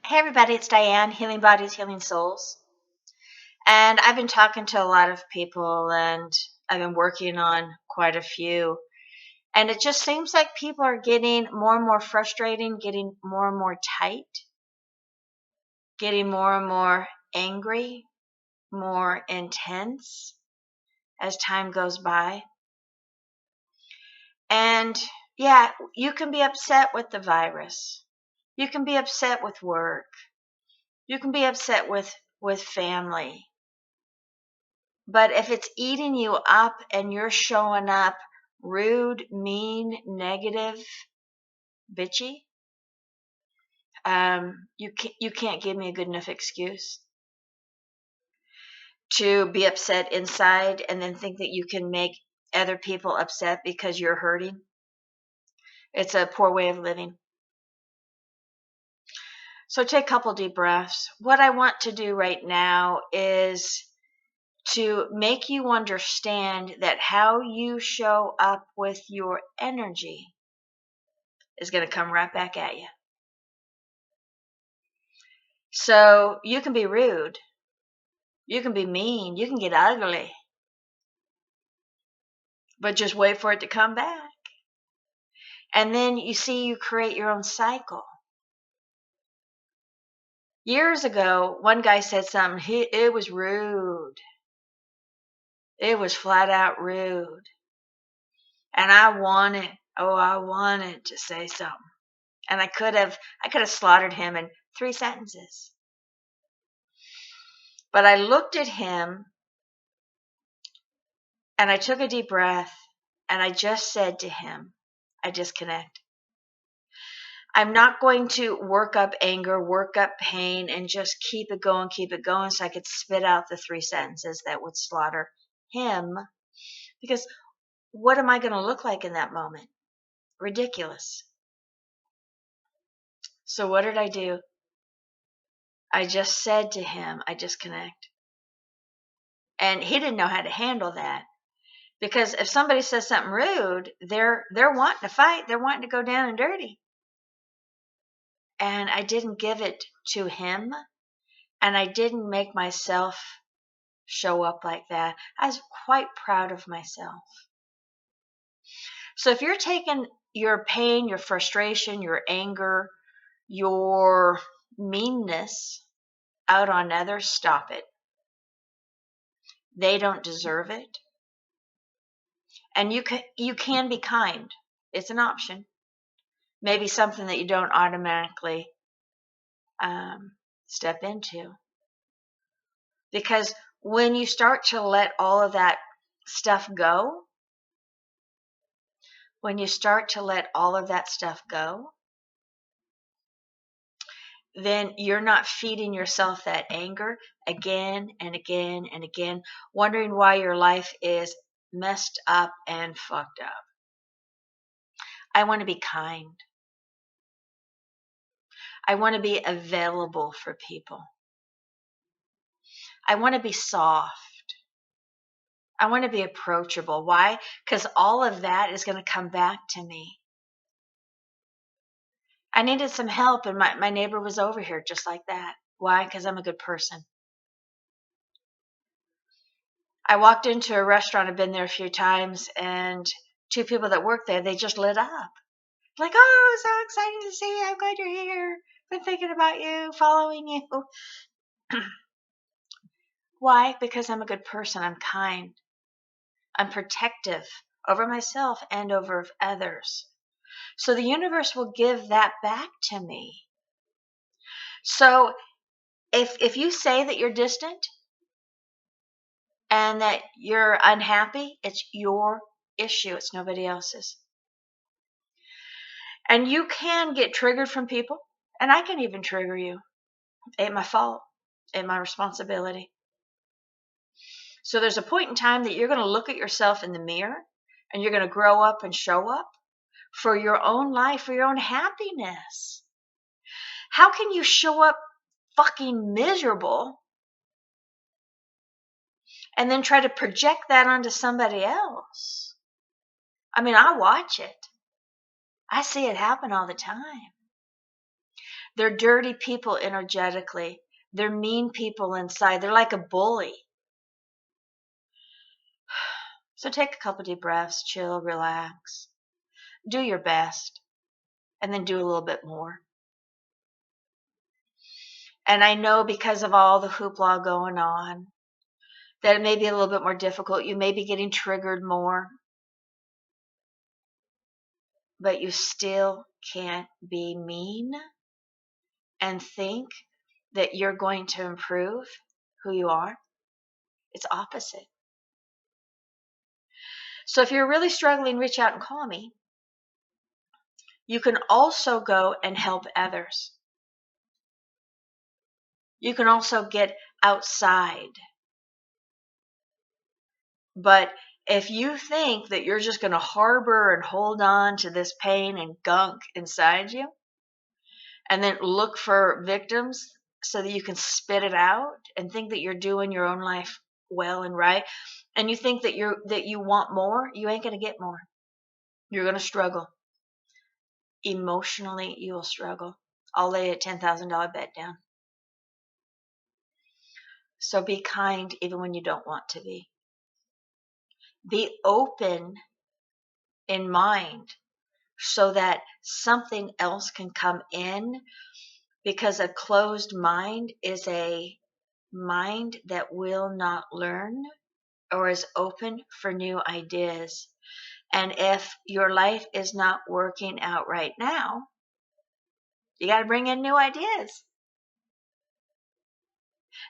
Hey everybody, it's Diane, Healing Bodies, Healing Souls. And I've been talking to a lot of people and I've been working on quite a few. And it just seems like people are getting more and more frustrating, getting more and more tight, getting more and more angry, more intense as time goes by. And yeah, you can be upset with the virus. You can be upset with work. You can be upset with family. But if it's eating you up and you're showing up rude, mean, negative, bitchy, you can't give me a good enough excuse to be upset inside and then think that you can make other people upset because you're hurting. It's a poor way of living. So take a couple deep breaths. What I want to do right now is to make you understand that how you show up with your energy is going to come right back at you. So you can be rude, you can be mean, you can get ugly, but just wait for it to come back. And then you create your own cycle. Years ago, one guy said something, it was rude. It was flat out rude. And I wanted to say something. And I could have slaughtered him in 3 sentences. But I looked at him and I took a deep breath and I just said to him, I disconnect. I'm not going to work up anger, work up pain, and just keep it going so I could spit out the 3 sentences that would slaughter him. Because what am I going to look like in that moment? Ridiculous. So what did I do? I just said to him, I disconnect. And he didn't know how to handle that. Because if somebody says something rude, they're wanting to fight. They're wanting to go down and dirty. And I didn't give it to him. And I didn't make myself show up like that. I was quite proud of myself. So if you're taking your pain, your frustration, your anger, your meanness out on others, stop it. They don't deserve it. And you can be kind. It's an option. Maybe something that you don't automatically step into. Because when you start to let all of that stuff go, then you're not feeding yourself that anger again and again and again, wondering why your life is messed up and fucked up. I want to be kind. I want to be available for people. I want to be soft. I want to be approachable. Why? Because all of that is going to come back to me. I needed some help, and my neighbor was over here just like that. Why? Because I'm a good person. I walked into a restaurant, I've been there a few times, and 2 people that work there, they just lit up. Like, oh, so excited to see you. I'm glad you're here. Been thinking about you, following you. Why? Because I'm a good person. I'm kind. I'm protective over myself and over others. So the universe will give that back to me. So if you say that you're distant and that you're unhappy, it's your issue. It's nobody else's. And you can get triggered from people, and I can even trigger you. It ain't my fault. It ain't my responsibility. So there's a point in time that you're going to look at yourself in the mirror and you're going to grow up and show up for your own life, for your own happiness. How can you show up fucking miserable and then try to project that onto somebody else? I mean, I watch it. I see it happen all the time. They're dirty people energetically. They're mean people inside. They're like a bully. So take a couple deep breaths, chill, relax, do your best, and then do a little bit more. And I know because of all the hoopla going on, that it may be a little bit more difficult. You may be getting triggered more, but you still can't be mean and think that you're going to improve who you are. It's opposite. So if you're really struggling, reach out and call me. You can also go and help others. You can also get outside. But if you think that you're just going to harbor and hold on to this pain and gunk inside you, and then look for victims so that you can spit it out and think that you're doing your own life well and right, and you think that you want more, you ain't going to get more. You're going to struggle. Emotionally, you will struggle. I'll lay a $10,000 bet down. So be kind even when you don't want to be. Be open in mind so that something else can come in, because a closed mind is a mind that will not learn or is open for new ideas. And if your life is not working out right now, you got to bring in new ideas.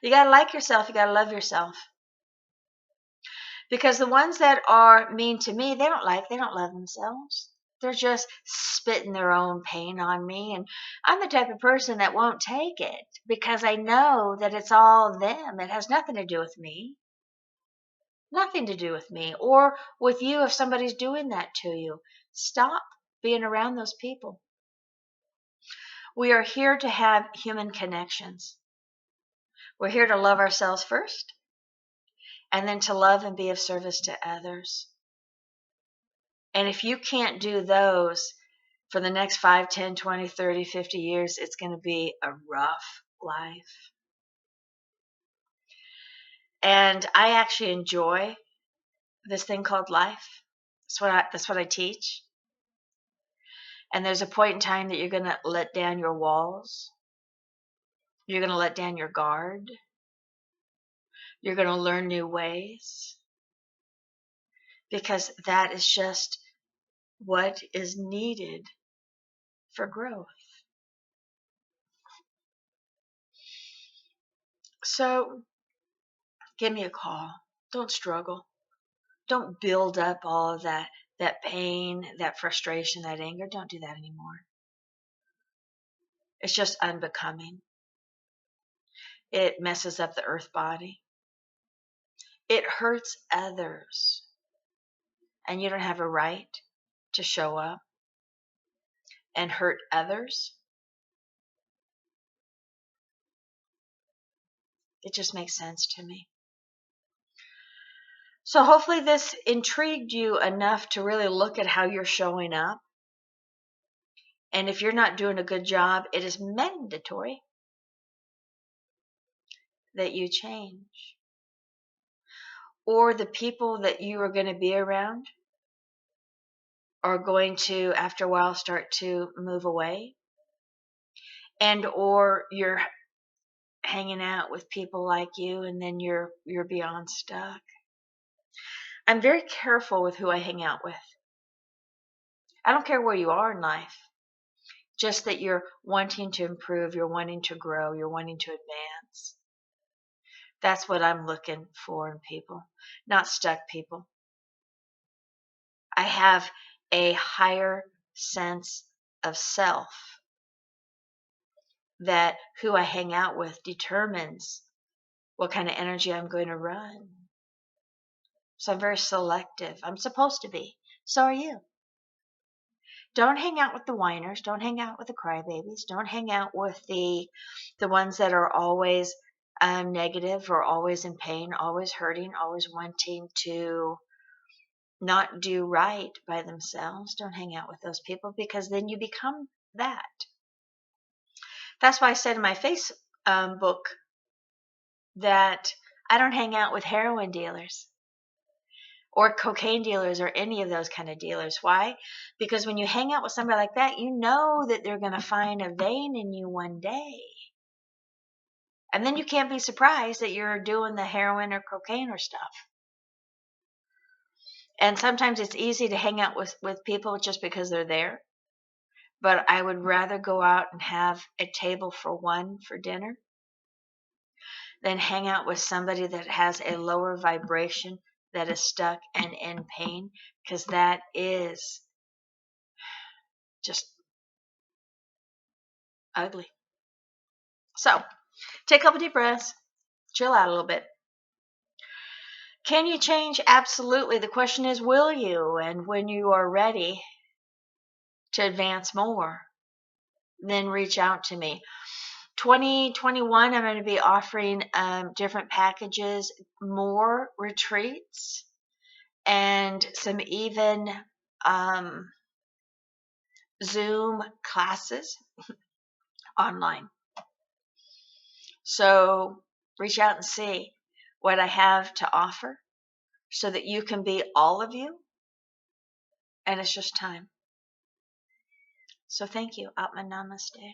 You got to like yourself. You got to love yourself. Because the ones that are mean to me, they don't love themselves. They're just spitting their own pain on me. And I'm the type of person that won't take it because I know that it's all them. It has nothing to do with me. Nothing to do with me or with you if somebody's doing that to you. Stop being around those people. We are here to have human connections. We're here to love ourselves first and then to love and be of service to others. And if you can't do those for the next 5, 10, 20, 30, 50 years, it's going to be a rough life. And I actually enjoy this thing called life. That's what I teach. And there's a point in time that you're going to let down your walls. You're going to let down your guard. You're going to learn new ways. Because that is just what is needed for growth. So give me a call. Don't struggle. Don't build up all of that pain, that frustration, that anger. Don't do that anymore. It's just unbecoming. It messes up the earth body. It hurts others. And you don't have a right to show up and hurt others. It just makes sense to me. So hopefully this intrigued you enough to really look at how you're showing up. And if you're not doing a good job, it is mandatory that you change. Or the people that you are going to be around are going to, after a while, start to move away. And or you're hanging out with people like you and then you're beyond stuck. I'm very careful with who I hang out with. I don't care where you are in life. Just that you're wanting to improve, you're wanting to grow, you're wanting to advance. That's what I'm looking for in people, not stuck people. I have a higher sense of self that who I hang out with determines what kind of energy I'm going to run. So I'm very selective. I'm supposed to be. So are you. Don't hang out with the whiners. Don't hang out with the crybabies. Don't hang out with the ones that are always negative or always in pain, always hurting, always wanting to not do right by themselves. Don't hang out with those people because then you become that. That's why I said in my book that I don't hang out with heroin dealers or cocaine dealers or any of those kind of dealers. Why? Because when you hang out with somebody like that, you know that they're going to find a vein in you one day. And then you can't be surprised that you're doing the heroin or cocaine or stuff. And sometimes it's easy to hang out with people just because they're there. But I would rather go out and have a table for one for dinner than hang out with somebody that has a lower vibration, that is stuck and in pain, because that is just ugly. So take a couple deep breaths, chill out a little bit. Can you change? Absolutely. The question is, will you? And when you are ready to advance more, then reach out to me. 2021, I'm going to be offering different packages, more retreats, and some even Zoom classes online. So reach out and see what I have to offer so that you can be all of you. And it's just time. So thank you. Atma Namaste.